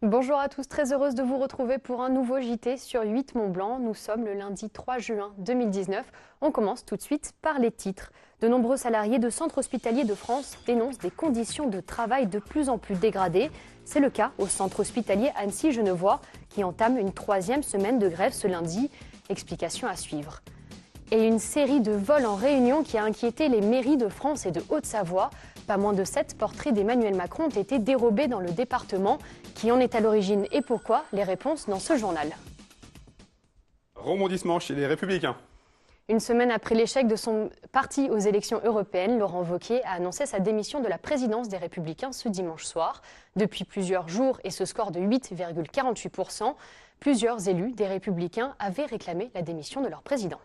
Bonjour à tous, très heureuse de vous retrouver pour un nouveau JT sur 8 Mont-Blanc. Nous sommes le lundi 3 juin 2019. On commence tout de suite par les titres. De nombreux salariés de centres hospitaliers de France dénoncent des conditions de travail de plus en plus dégradées. C'est le cas au centre hospitalier Annecy-Genevois qui entame une 3e semaine de grève ce lundi. Explication à suivre. Et une série de vols en réunion qui a inquiété les mairies de France et de Haute-Savoie. Pas moins de 7 portraits d'Emmanuel Macron ont été dérobés dans le département. Qui en est à l'origine et pourquoi? Les réponses dans ce journal. Rebondissement chez les Républicains. Une semaine après l'échec de son parti aux élections européennes, Laurent Wauquiez a annoncé sa démission de la présidence des Républicains ce dimanche soir. Depuis plusieurs jours et ce score de 8,48%, plusieurs élus des Républicains avaient réclamé la démission de leur président.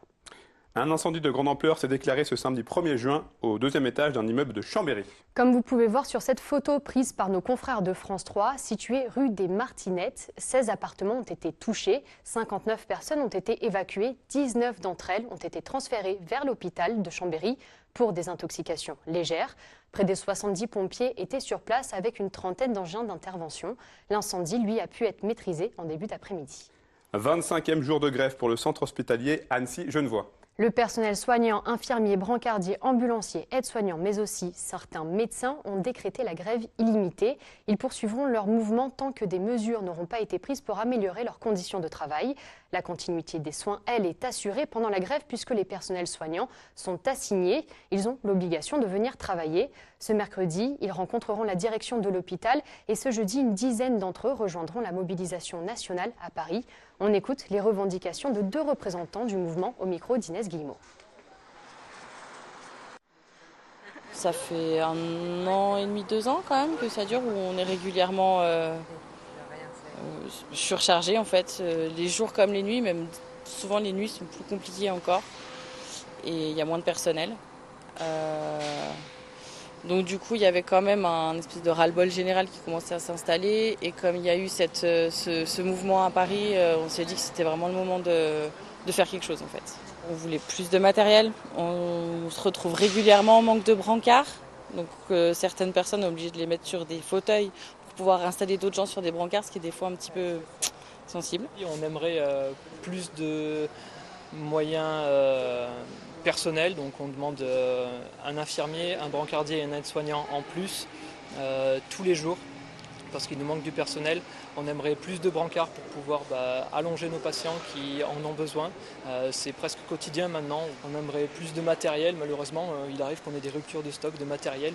Un incendie de grande ampleur s'est déclaré ce samedi 1er juin au 2e étage d'un immeuble de Chambéry. Comme vous pouvez voir sur cette photo prise par nos confrères de France 3, située rue des Martinettes, 16 appartements ont été touchés, 59 personnes ont été évacuées, 19 d'entre elles ont été transférées vers l'hôpital de Chambéry pour des intoxications légères. Près des 70 pompiers étaient sur place avec une trentaine d'engins d'intervention. L'incendie, lui, a pu être maîtrisé en début d'après-midi. 25e jour de grève pour le centre hospitalier Annecy-Genevois. Le personnel soignant, infirmiers, brancardiers, ambulanciers, aides-soignants, mais aussi certains médecins ont décrété la grève illimitée. Ils poursuivront leur mouvement tant que des mesures n'auront pas été prises pour améliorer leurs conditions de travail. La continuité des soins, elle, est assurée pendant la grève puisque les personnels soignants sont assignés. Ils ont l'obligation de venir travailler. Ce mercredi, ils rencontreront la direction de l'hôpital et ce jeudi, une dizaine d'entre eux rejoindront la mobilisation nationale à Paris. On écoute les revendications de 2 représentants du mouvement au micro d'Inès Guillemot. Ça fait 1 an et demi, 2 ans quand même que ça dure, où on est régulièrement surchargé en fait. Les jours comme les nuits, même souvent les nuits sont plus compliquées encore et il y a moins de personnel. Donc du coup, il y avait quand même un espèce de ras-le-bol général qui commençait à s'installer. Et comme il y a eu ce mouvement à Paris, on s'est dit que c'était vraiment le moment de faire quelque chose en fait. On voulait plus de matériel. On se retrouve régulièrement en manque de brancards. Donc certaines personnes sont obligées de les mettre sur des fauteuils pour pouvoir installer d'autres gens sur des brancards, ce qui est des fois un petit peu sensible. On aimerait plus de moyens personnels, donc on demande un infirmier, un brancardier et un aide-soignant en plus tous les jours parce qu'il nous manque du personnel. On aimerait plus de brancards pour pouvoir allonger nos patients qui en ont besoin. C'est presque quotidien maintenant. On aimerait plus de matériel. Malheureusement, il arrive qu'on ait des ruptures de stock de matériel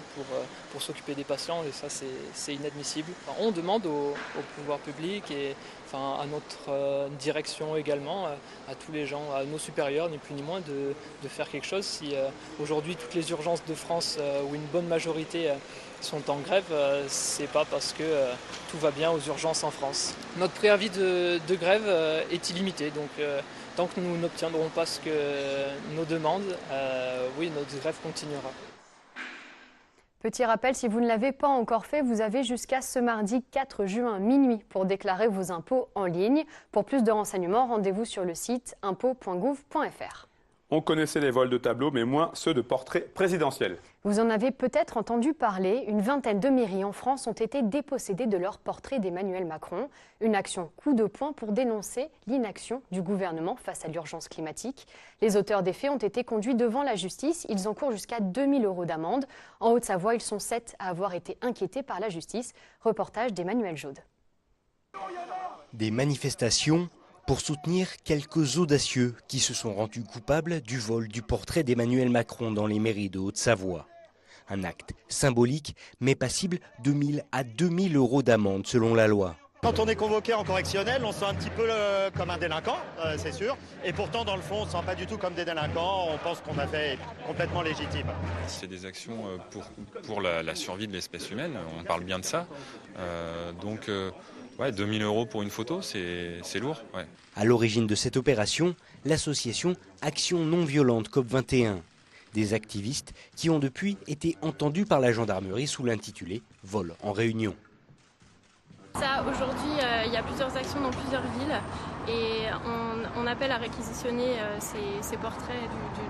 pour s'occuper des patients et ça c'est inadmissible. On demande au pouvoir public et à notre direction également, à tous les gens, à nos supérieurs, ni plus ni moins, de faire quelque chose. Si aujourd'hui toutes les urgences de France, ou une bonne majorité, sont en grève, c'est pas parce que tout va bien aux urgences en France. Notre préavis de grève est illimité, donc tant que nous n'obtiendrons pas ce que nos demandes, oui, notre grève continuera. Petit rappel, si vous ne l'avez pas encore fait, vous avez jusqu'à ce mardi 4 juin minuit pour déclarer vos impôts en ligne. Pour plus de renseignements, rendez-vous sur le site impôts.gouv.fr. On connaissait les vols de tableaux, mais moins ceux de portraits présidentiels. Vous en avez peut-être entendu parler, une vingtaine de mairies en France ont été dépossédées de leur portrait d'Emmanuel Macron. Une action coup de poing pour dénoncer l'inaction du gouvernement face à l'urgence climatique. Les auteurs des faits ont été conduits devant la justice. Ils encourent jusqu'à 2 000 € d'amende. En Haute-Savoie, ils sont 7 à avoir été inquiétés par la justice. Reportage d'Emmanuel Jaude. Des manifestations pour soutenir quelques audacieux qui se sont rendus coupables du vol du portrait d'Emmanuel Macron dans les mairies de Haute-Savoie. Un acte symbolique, mais passible de 1 000 à 2 000 € d'amende selon la loi. Quand on est convoqué en correctionnel, on se sent un petit peu comme un délinquant, c'est sûr. Et pourtant, dans le fond, on ne se sent pas du tout comme des délinquants. On pense qu'on a fait complètement légitime. C'est des actions pour la survie de l'espèce humaine. On parle bien de ça. Ouais, 2 000 € pour une photo, c'est lourd. Ouais. À l'origine de cette opération, l'association Action non violente COP21. Des activistes qui ont depuis été entendus par la gendarmerie sous l'intitulé « Vol en réunion ». Aujourd'hui, il y a plusieurs actions dans plusieurs villes et on appelle à réquisitionner ces portraits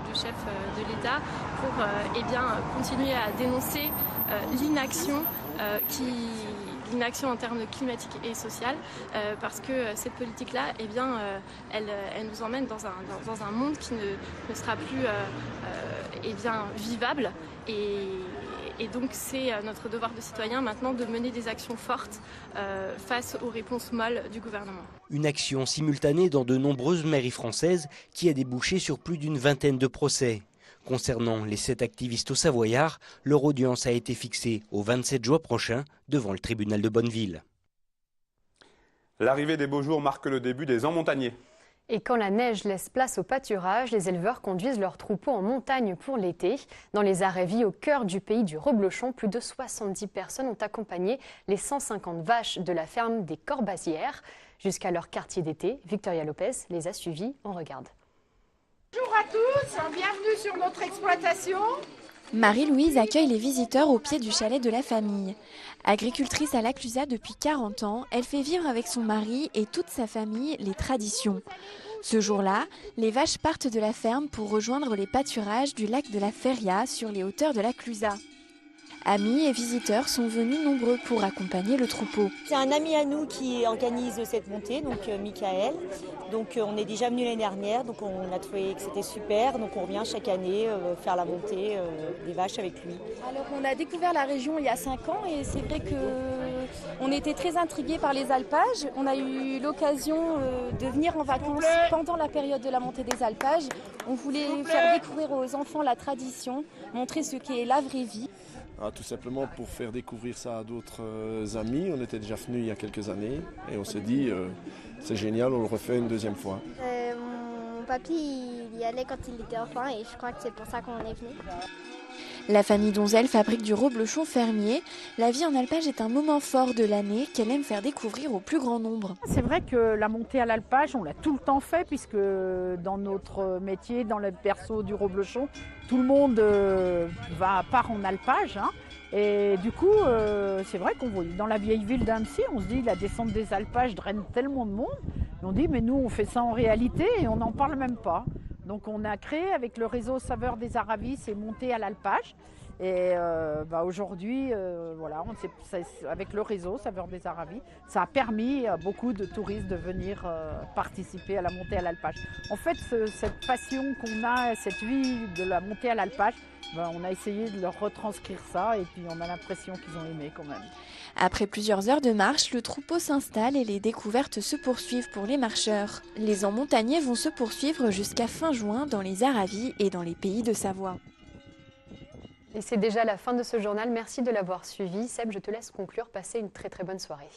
du chef de l'État pour continuer à dénoncer l'inaction l'inaction en termes climatique et social, parce que cette politique-là, eh bien, elle nous emmène dans un monde qui ne sera plus eh bien, vivable. Et donc c'est notre devoir de citoyen maintenant de mener des actions fortes face aux réponses molles du gouvernement. Une action simultanée dans de nombreuses mairies françaises qui a débouché sur plus d'une vingtaine de procès. Concernant les 7 activistes au Savoyard, leur audience a été fixée au 27 juin prochain devant le tribunal de Bonneville. L'arrivée des beaux jours marque le début des emmontagnés. Et quand la neige laisse place au pâturage, les éleveurs conduisent leurs troupeaux en montagne pour l'été. Dans les Arévies, au cœur du pays du Reblochon, plus de 70 personnes ont accompagné les 150 vaches de la ferme des Corbazières jusqu'à leur quartier d'été. Victoria Lopez les a suivis, on regarde. Bonjour à tous, bienvenue sur notre exploitation. Marie-Louise accueille les visiteurs au pied du chalet de la famille. Agricultrice à La Clusaz depuis 40 ans, elle fait vivre avec son mari et toute sa famille les traditions. Ce jour-là, les vaches partent de la ferme pour rejoindre les pâturages du lac de la Feria sur les hauteurs de La Clusaz. Amis et visiteurs sont venus nombreux pour accompagner le troupeau. C'est un ami à nous qui organise cette montée, donc Michael. Donc on est déjà venu l'année dernière, donc on a trouvé que c'était super. Donc on revient chaque année faire la montée des vaches avec lui. Alors on a découvert la région il y a 5 ans et c'est vrai qu'on était très intrigués par les alpages. On a eu l'occasion de venir en vacances pendant la période de la montée des alpages. On voulait faire découvrir aux enfants la tradition, montrer ce qu'est la vraie vie. Tout simplement pour faire découvrir ça à d'autres amis. On était déjà venus il y a quelques années et on s'est dit c'est génial, on le refait une deuxième fois. Mon papy il y allait quand il était enfant et je crois que c'est pour ça qu'on est venu. La famille Donzel fabrique du reblochon fermier. La vie en alpage est un moment fort de l'année qu'elle aime faire découvrir au plus grand nombre. C'est vrai que la montée à l'alpage, on l'a tout le temps fait puisque dans notre métier, dans le berceau du reblochon, tout le monde part en alpage. Et du coup, c'est vrai qu'on voit dans la vieille ville d'Annecy, on se dit la descente des alpages draine tellement de monde. Et on dit mais nous on fait ça en réalité et on n'en parle même pas. Donc on a créé avec le réseau Saveurs des Aravis et montée à l'alpage. Et aujourd'hui, voilà, avec le réseau Saveurs des Aravis, ça a permis à beaucoup de touristes de venir participer à la montée à l'alpage. En fait, cette passion qu'on a, cette vie de la montée à l'alpage, on a essayé de leur retranscrire ça et puis on a l'impression qu'ils ont aimé quand même. Après plusieurs heures de marche, le troupeau s'installe et les découvertes se poursuivent pour les marcheurs. Les emmontagnés vont se poursuivre jusqu'à fin juin dans les Aravis et dans les pays de Savoie. Et c'est déjà la fin de ce journal. Merci de l'avoir suivi. Seb, je te laisse conclure. Passez une très très bonne soirée.